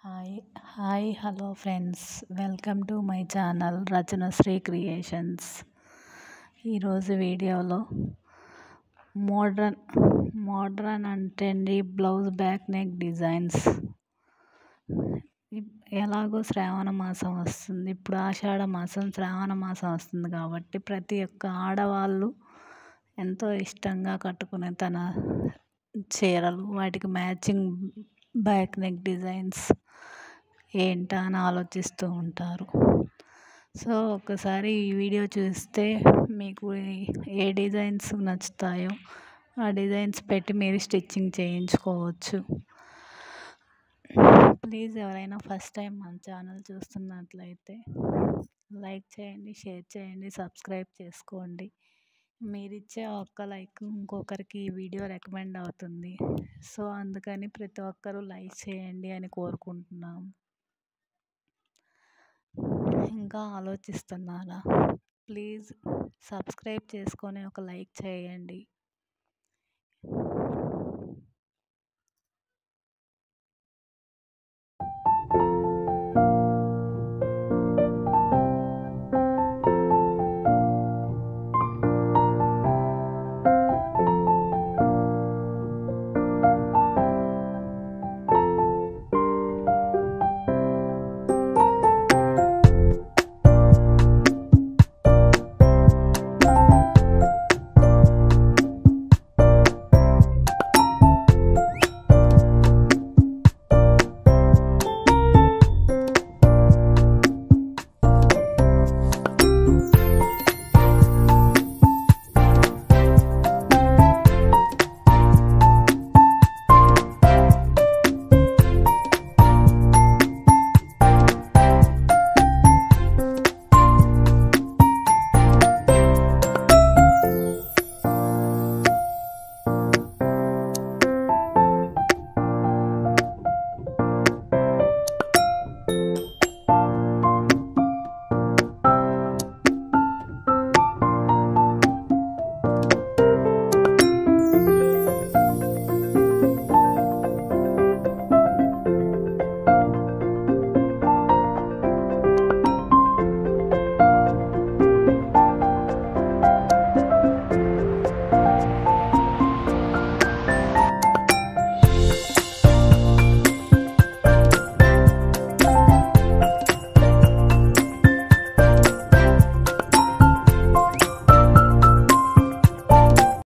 Hi hi hello friends, welcome to my channel Rachanasri creations. ఈరోజు వీడియోలో modern and trendy blouse back neck designs. ఎలాగో శ్రావణ మాసం వస్తుంది, ఇప్పుడు ఆషాఢ మాసం శ్రావణ మాసం వస్తుంది కాబట్టి ప్రతి ఒక్క ఆడవాళ్ళు ఎంతో ఇష్టంగా కట్టుకునే తన చీరలు, వాటికి మ్యాచింగ్ బ్యాక్ నెక్ డిజైన్స్ ఏంటా అని ఆలోచిస్తూ ఉంటారు. సో ఒకసారి ఈ వీడియో చూస్తే మీకు ఏ డిజైన్స్ నచ్చుతాయో ఆ డిజైన్స్ పెట్టి మీరు స్టిచ్చింగ్ చేయించుకోవచ్చు. ప్లీజ్ ఎవరైనా ఫస్ట్ టైం మన ఛానల్ చూస్తున్నట్లయితే లైక్ చేయండి, షేర్ చేయండి, సబ్స్క్రైబ్ చేసుకోండి. మీరిచ్చే ఒక్క లైక్ ఇంకొకరికి ఈ వీడియో రికమెండ్ అవుతుంది. సో అందుకని ప్రతి ఒక్కరూ లైక్ చేయండి అని కోరుకుంటున్నాము. ఇంకా ఆలోచిస్తున్నారా? ప్లీజ్ సబ్స్క్రైబ్ చేసుకొని ఒక లైక్ చేయండి.